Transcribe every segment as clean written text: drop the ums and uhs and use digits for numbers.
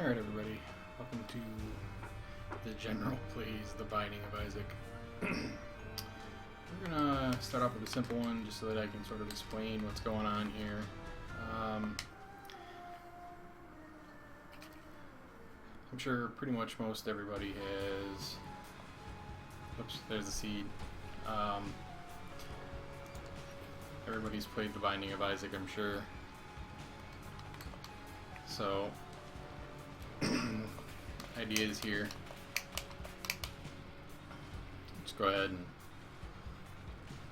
Alright everybody, welcome to the General Plays The Binding of Isaac. We're gonna start off with a simple one just so that I can sort of explain what's going on here. I'm sure pretty much most everybody has... Oops, there's the seed. Everybody's played The Binding of Isaac, I'm sure. So, ideas here. Just go ahead and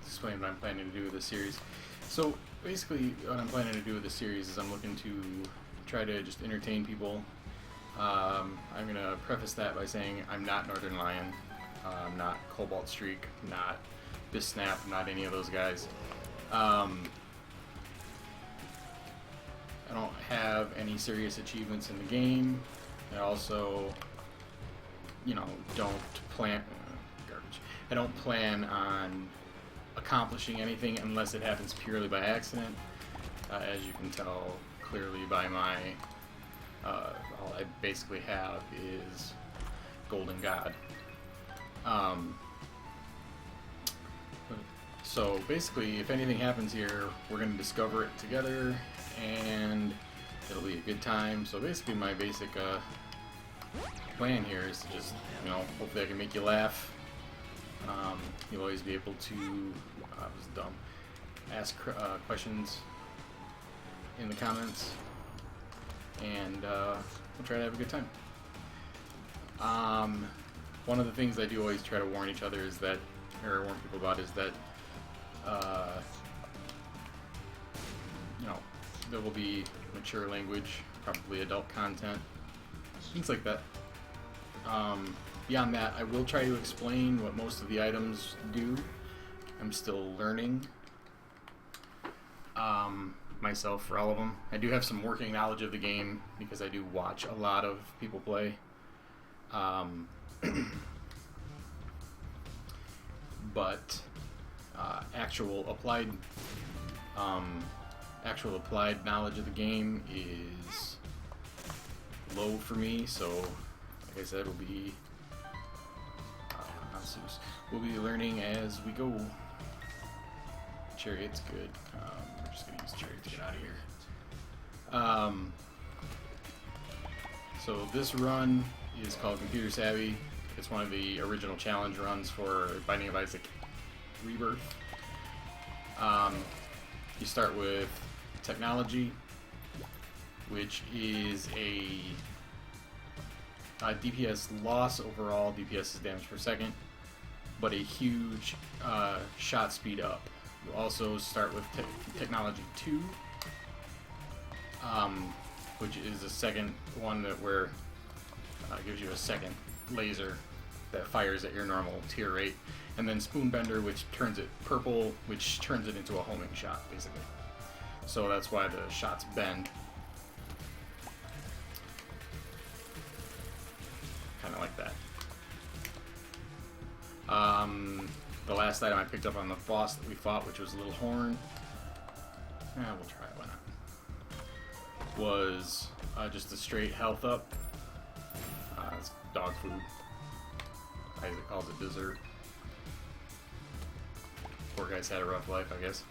explain what I'm planning to do with this series. So basically what I'm planning to do with this series is I'm looking to try to just entertain people. I'm going to preface that by saying I'm not Northern Lion, I'm not Cobalt Streak, I'm not Bisnap, I'm not any of those guys. I don't have any serious achievements in the game. I also, don't plan garbage. I don't plan on accomplishing anything unless it happens purely by accident. As you can tell clearly by my, all I basically have is Golden God. So basically, if anything happens here, we're going to discover it together, and it'll be a good time. So basically, my basic plan here is to just, hopefully I can make you laugh. You'll always be able to, I was dumb, ask questions in the comments, and we'll try to have a good time. One of the things I do always try to warn each other is that, or warn people about, is that there will be mature language, probably adult content, things like that. Beyond that, I will try to explain what most of the items do. I'm still learning myself for all of them. I do have some working knowledge of the game because I do watch a lot of people play. But actual applied knowledge of the game is low for me, so like I said, we'll be learning as we go. Chariot's good. We're just gonna use Chariot to get out of here. So this run is called Computer Savvy. It's one of the original challenge runs for Binding of Isaac Rebirth. You start with technology, which is a DPS loss overall. DPS is damage per second, but a huge shot speed up. You also start with technology 2, which is a second one where gives you a second laser that fires at your normal tier rate, and then Spoonbender, which turns it purple, which turns it into a homing shot, basically. So that's why the shots bend. Kind of like that. The last item I picked up on the boss that we fought, which was a little horn, we'll try it, why not, was just a straight health up. It's dog food. Isaac calls it dessert. Poor guy's had a rough life, I guess.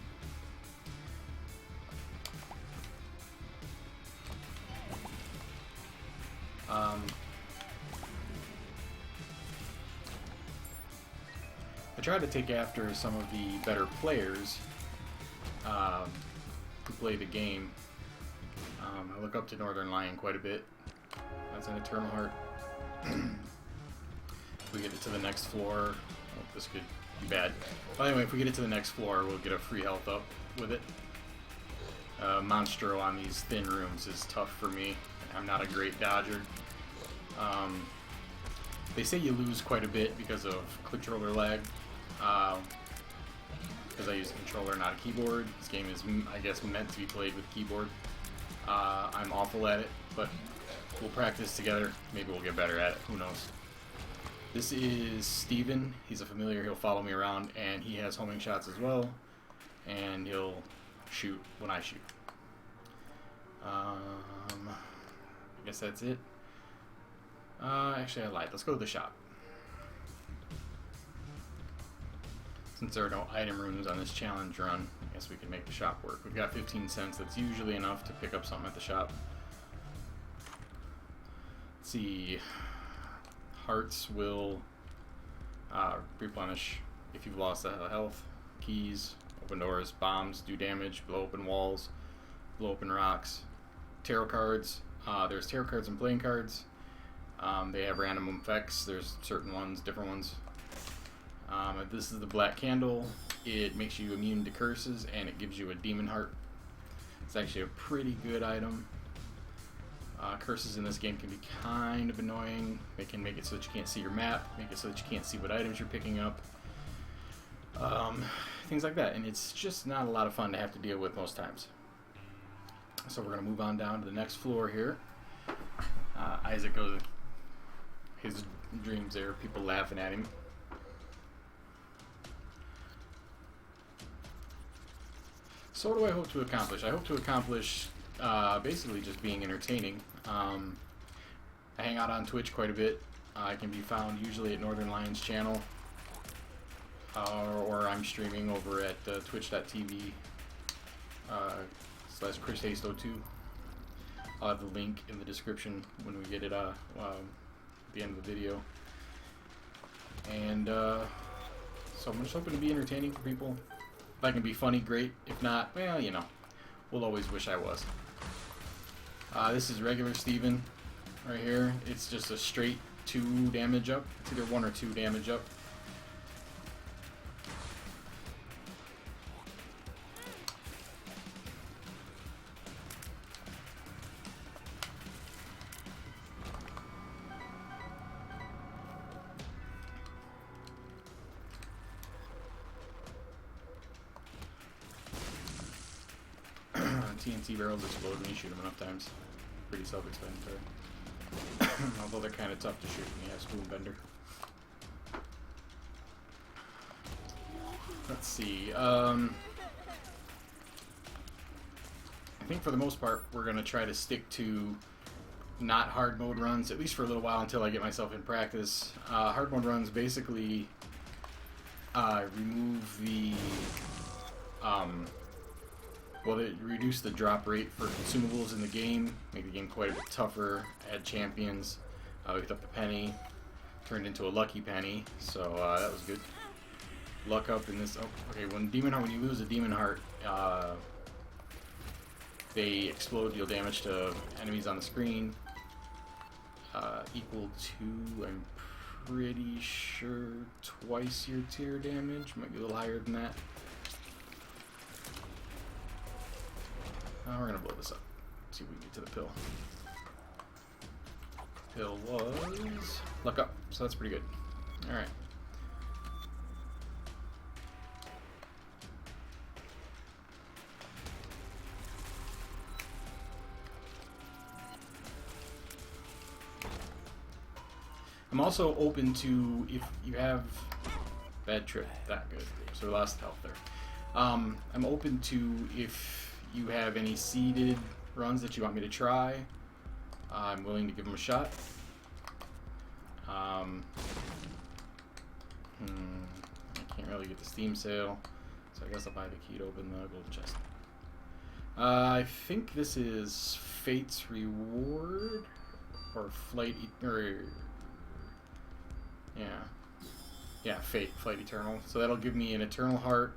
I try to take after some of the better players who play the game. I look up to Northern Lion quite a bit. That's an Eternal Heart. If we get it to the next floor, this could be bad. But anyway, if we get it to the next floor, we'll get a free health up with it. Monstro on these thin rooms is tough for me. I'm not a great dodger. They say you lose quite a bit because of controller lag. Because I use a controller, not a keyboard. This game is, I guess, meant to be played with keyboard. I'm awful at it, but we'll practice together. Maybe we'll get better at it. Who knows? This is Steven. He's a familiar. He'll follow me around, and he has homing shots as well. And he'll shoot when I shoot. I guess that's it. Actually, I lied. Let's go to the shop. Since there are no item rooms on this challenge run, I guess we can make the shop work. We've got 15 cents. That's usually enough to pick up something at the shop. Let's see. Hearts will replenish if you've lost health. Keys, open doors, bombs, do damage, blow open walls, blow open rocks. Tarot cards. There's tarot cards and playing cards. They have random effects. There's certain ones, different ones. This is the black candle. It makes you immune to curses, and it gives you a demon heart. It's actually a pretty good item. Curses in this game can be kind of annoying. They can make it so that you can't see your map, make it so that you can't see what items you're picking up. Things like that, and it's just not a lot of fun to have to deal with most times. So we're going to move on down to the next floor here. Isaac goes his dreams there, people laughing at him. So what do I hope to accomplish? I hope to accomplish basically just being entertaining. I hang out on Twitch quite a bit. I can be found usually at Northern Lions channel, or I'm streaming over at twitch.tv / ChrisHasto2. I'll have the link in the description when we get it at the end of the video. And so I'm just hoping to be entertaining for people. If I can be funny, great. If not, well, you know, we'll always wish I was. This is regular Steven right here. It's just a straight 2 damage up. It's either 1 or 2 damage up. TNT barrels explode when you shoot them enough times. Pretty self-explanatory. Although they're kind of tough to shoot when you have Spoon Bender. Let's see. I think for the most part we're going to try to stick to not hard mode runs, at least for a little while until I get myself in practice. Hard mode runs basically remove the... well, they reduce the drop rate for consumables in the game, make the game quite a bit tougher, add champions. We picked up a penny, turned into a lucky penny, so that was good. Luck up in this. Oh, okay, when you lose a demon heart, they explode, deal damage to enemies on the screen. Equal to, I'm pretty sure, twice your tier damage, might be a little higher than that. We're gonna blow this up. See if we can get to the pill. Pill was luck up, so that's pretty good. All right. I'm also open to, if you have bad trip, that good. So we lost health there. I'm open to, if you have any seeded runs that you want me to try, I'm willing to give them a shot. I can't really get the Steam sale, so I guess I'll buy the key to open the gold chest. I think this is Fate's Reward, or Flight, yeah, Flight Eternal. So that'll give me an Eternal Heart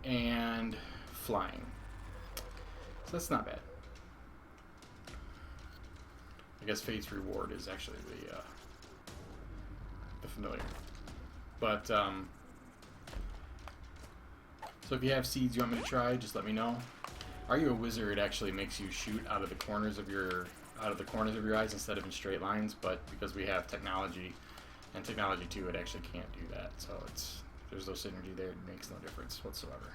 and flying. So that's not bad. I guess Fate's Reward is actually the familiar. But so if you have seeds you want me to try, just let me know. Are You a Wizard actually makes you shoot out of the corners of your eyes instead of in straight lines, but because we have technology and technology 2, it actually can't do that. So there's no synergy there. It makes no difference whatsoever.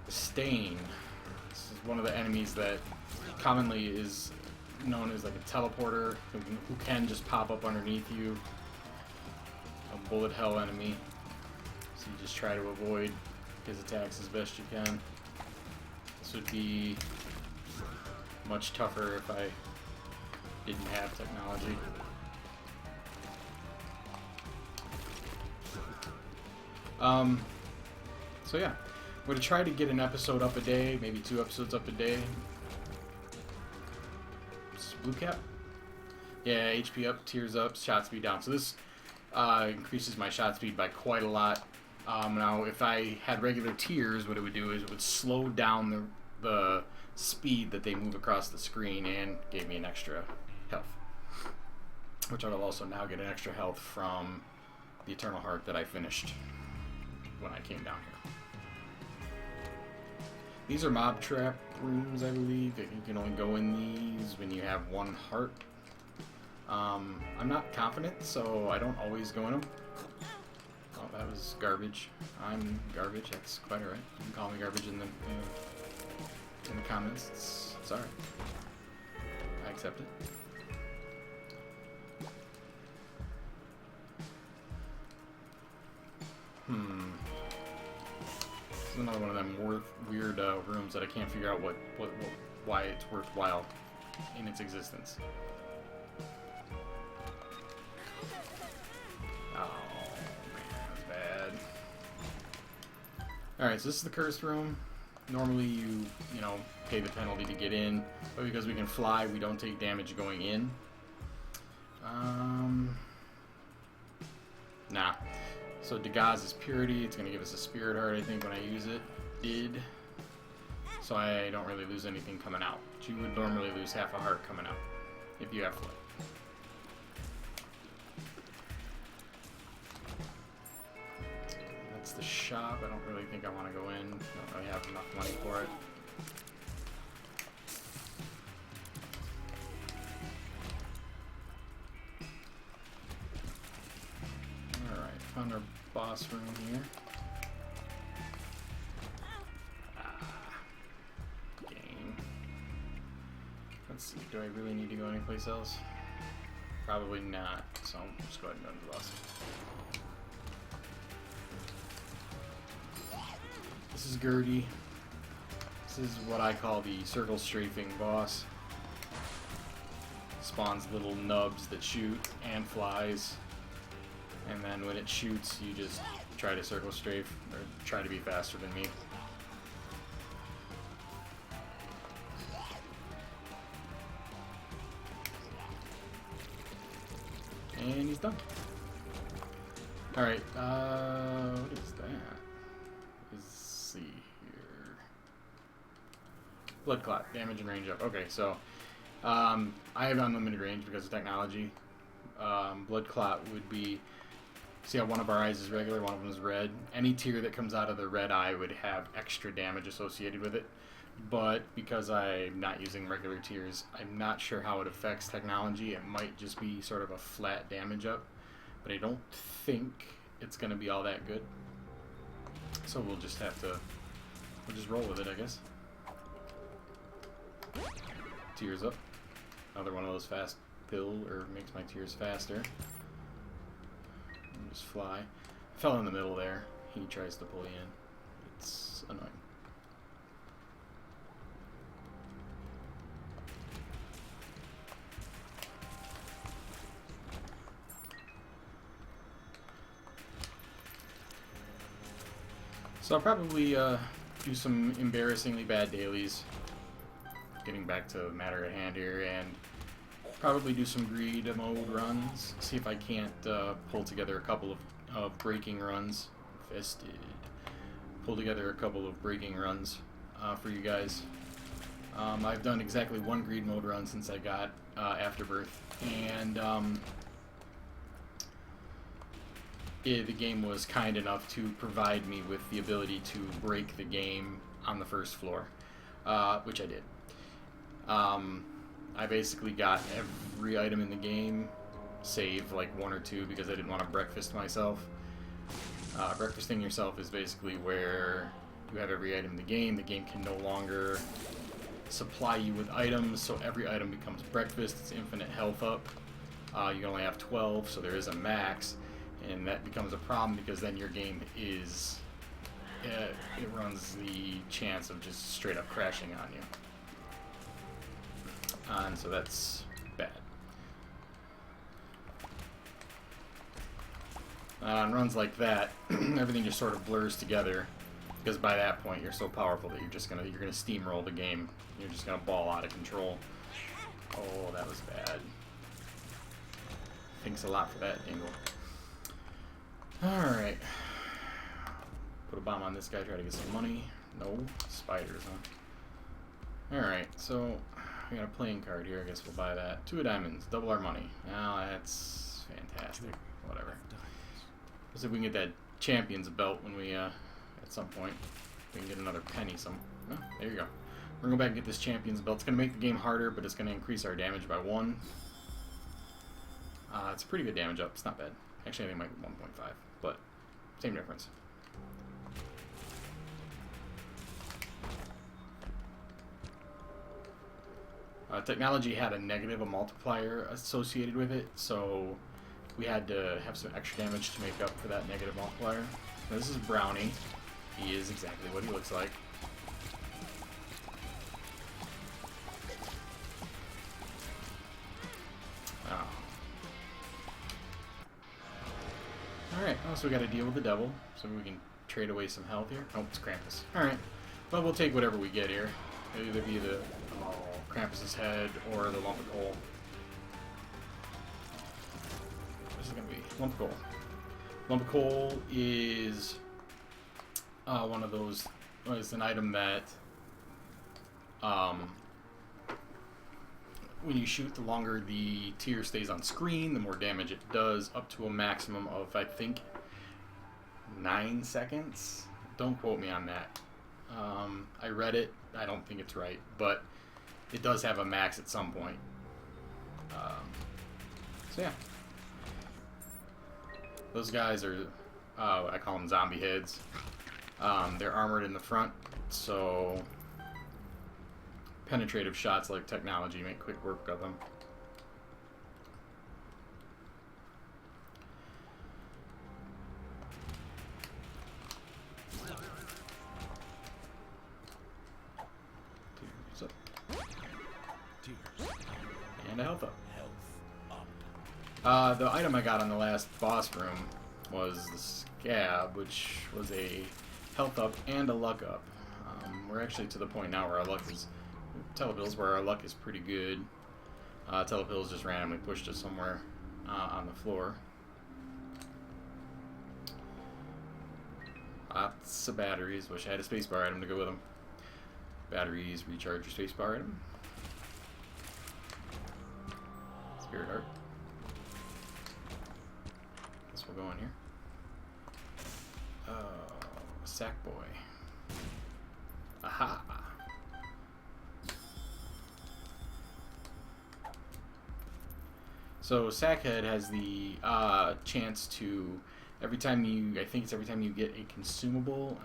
Stain. This is one of the enemies that commonly is known as like a teleporter, who can just pop up underneath you. A bullet hell enemy. So you just try to avoid his attacks as best you can. This would be much tougher if I didn't have technology. So yeah, I'm going to try to get an episode up a day, maybe 2 episodes up a day. This is Blue Cap? Yeah, HP up, tears up, shot speed down. So this increases my shot speed by quite a lot. Now, if I had regular tears, what it would do is it would slow down the speed that they move across the screen and gave me an extra health. Which I'll also now get an extra health from the Eternal Heart that I finished when I came down here. These are mob trap rooms, I believe. You can only go in these when you have 1 heart. I'm not confident, so I don't always go in them. Oh, that was garbage. I'm garbage. That's quite alright. You can call me garbage in the comments. It's alright. I accept it. This is another one of them weird rooms that I can't figure out why it's worthwhile in its existence. Oh man, that's bad. Alright, so this is the cursed room. Normally you pay the penalty to get in, but because we can fly, we don't take damage going in. Nah. So Dagaz's Purity, it's going to give us a Spirit Heart, I think, when I use it. Did. So I don't really lose anything coming out. But you would normally lose half a heart coming out if you have Flight. That's the shop. I don't really think I want to go in. Don't really have enough money for it. Alright, found our boss room here. Game. Let's see, do I really need to go anyplace else? Probably not, so I'll just go ahead and go to the boss. This is Gertie. This is what I call the circle strafing boss. Spawns little nubs that shoot and flies. And then when it shoots, you just try to circle strafe, or try to be faster than me. And he's done. Alright, what is that? Let's see here. Blood Clot, damage and range up. Okay, so I have unlimited range because of technology. Blood Clot would be, see how one of our eyes is regular, one of them is red. Any tear that comes out of the red eye would have extra damage associated with it. But because I'm not using regular tears, I'm not sure how it affects technology. It might just be sort of a flat damage up. But I don't think it's going to be all that good. So we'll just have to, we'll just roll with it, I guess. Tears up. Another one of those fast pill, or makes my tears faster. And just fly. I fell in the middle there. He tries to pull you in. It's annoying. So I'll probably do some embarrassingly bad dailies, getting back to the matter at hand here, and probably do some greed mode runs, see if I can't pull together a couple of breaking runs. Infested. Pull together a couple of breaking runs for you guys. I've done exactly one greed mode run since I got Afterbirth, and the game was kind enough to provide me with the ability to break the game on the first floor, which I did. I basically got every item in the game, save like 1 or 2 because I didn't want to breakfast myself. Breakfasting yourself is basically where you have every item in the game can no longer supply you with items, so every item becomes breakfast. It's infinite health up. You can only have 12, so there is a max. And that becomes a problem because then your game is, it runs the chance of just straight up crashing on you. And so that's bad. and runs like that, everything just sort of blurs together. Because by that point, you're so powerful that you're gonna steamroll the game. You're just gonna ball out of control. Oh, that was bad. Thanks a lot for that, Dingle. All right. Put a bomb on this guy. Try to get some money. No spiders, huh? All right. So we got a playing card here. I guess we'll buy that. 2 of diamonds. Double our money. Now that's fantastic. Whatever. Let's see if we can get that champion's belt when we at some point. We can get another penny. Oh, there you go. We're gonna go back and get this champion's belt. It's gonna make the game harder, but it's gonna increase our damage by 1. It's a pretty good damage up. It's not bad. Actually, I think it might be 1.5, but same difference. Technology had a negative multiplier associated with it, so we had to have some extra damage to make up for that negative multiplier. Now, this is Brownie. He is exactly what he looks like. Oh. Alright, so we got to deal with the devil, so we can trade away some health here. Oh, it's Krampus. Alright, but we'll take whatever we get here. It'll either be the Krampus's head or the lump of coal. This is going to be lump of coal. Lump of coal is one of those. Well, it's an item that when you shoot, the longer the tier stays on screen, the more damage it does, up to a maximum of, I think, 9 seconds. Don't quote me on that. I read it. I don't think it's right, but it does have a max at some point. So yeah. Those guys are, I call them zombie heads. They're armored in the front, so penetrative shots like technology make quick work of them. Tears up. And a health up. The item I got on the last boss room was the scab, which was a health up and a luck up. We're actually to the point now where our luck is Telepills, where our luck is pretty good. Telepills just randomly pushed us somewhere on the floor. Lots of batteries. Wish I had a spacebar item to go with them. Batteries recharge your spacebar item. Spirit art. Guess we'll go in here. Sack boy. Aha! So Sackhead has the chance to, every time you get a consumable,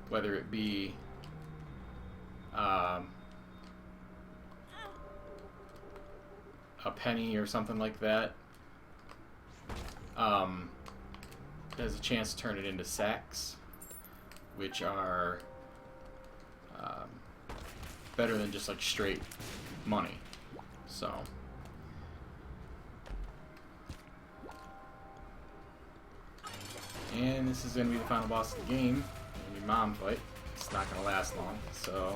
whether it be a penny or something like that, has a chance to turn it into sacks, which are better than just like straight money. So and this is going to be the final boss of the game. It's going to be Mom Fight. It's not going to last long, so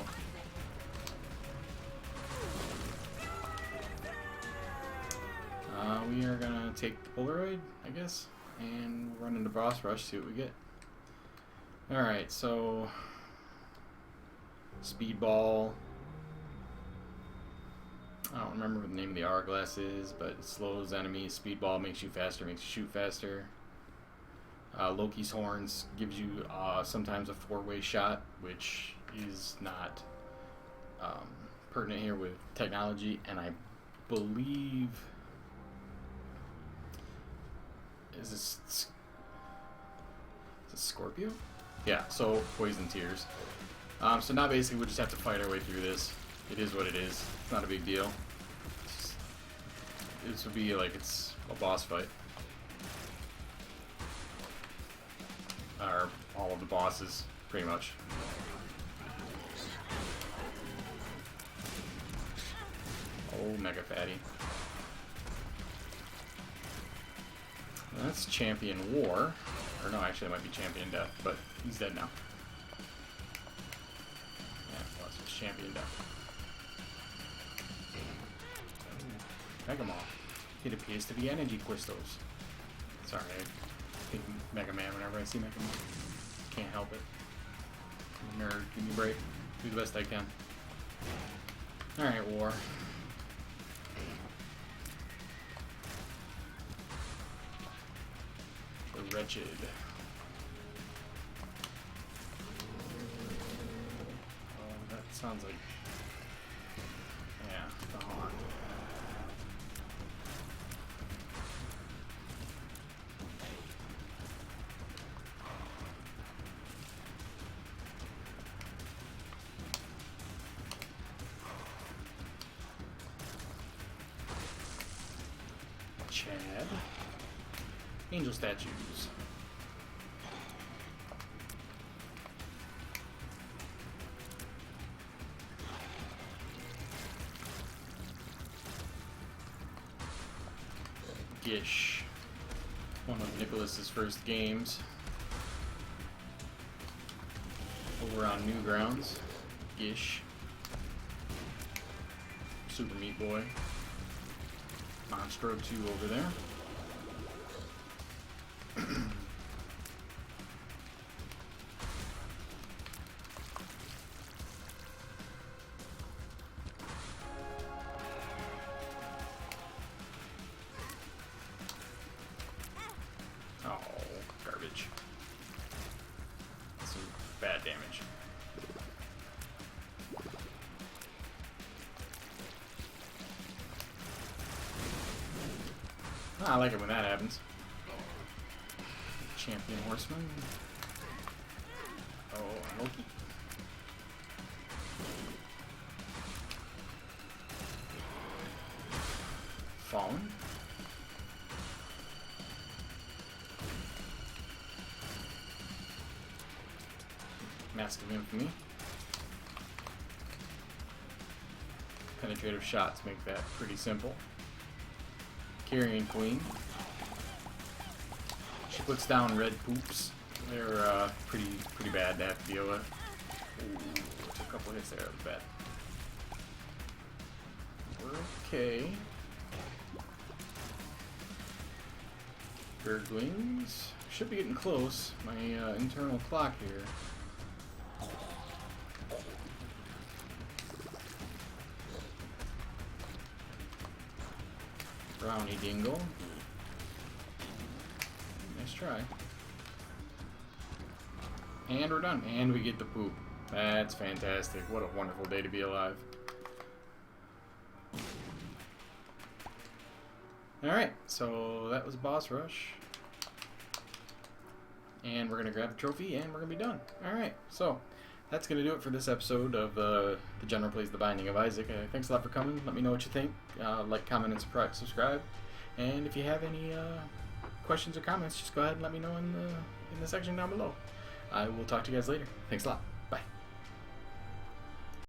we are going to take the Polaroid, I guess, and run into Boss Rush, see what we get. Alright, so Speedball. I don't remember what the name of the hourglass is, but it slows enemies. Speedball makes you faster, makes you shoot faster. Loki's Horns gives you sometimes a 4-way shot, which is not pertinent here with technology, and I believe is this Scorpio? Yeah, so Poison Tears. So now basically we just have to fight our way through this. It is what it is. It's not a big deal. This would be like it's a boss fight. Or all of the bosses, pretty much. Oh, Mega Fatty. That's Champion War. Or no, actually it might be Champion Death, but he's dead now. Yeah, well, it's just Champion Death. Mega Maw. It appears to be energy crystals. Sorry, I think Mega Man whenever I see Mega Man. Can't help it. I'm a nerd. Give me a break. Do the best I can. Alright, War. The Wretched. Oh, that sounds like... Yeah, the Haunt. Chad. Angel statues. Gish. One of Nicholas's first games. Over on Newgrounds. Gish. Super Meat Boy. Monstro 2 over there. Oh, garbage. That's some bad damage. I like it when that happens. Champion Horseman. Oh, Loki. Fallen. Mask of Infamy. Penetrative shots make that pretty simple. Carrion Queen. She puts down red poops. They're pretty bad to have to deal with. Ooh, took a couple hits there. That was bad. We're okay. Gurglings. Should be getting close. My internal clock here. Brownie Dingle. Nice try. And we're done. And we get the poop. That's fantastic. What a wonderful day to be alive. Alright, so that was Boss Rush. And we're going to grab the trophy and we're going to be done. Alright, so that's going to do it for this episode of The General Plays The Binding of Isaac. Thanks a lot for coming. Let me know what you think. Like, comment, and subscribe. And if you have any questions or comments, just go ahead and let me know in the section down below. I will talk to you guys later. Thanks a lot.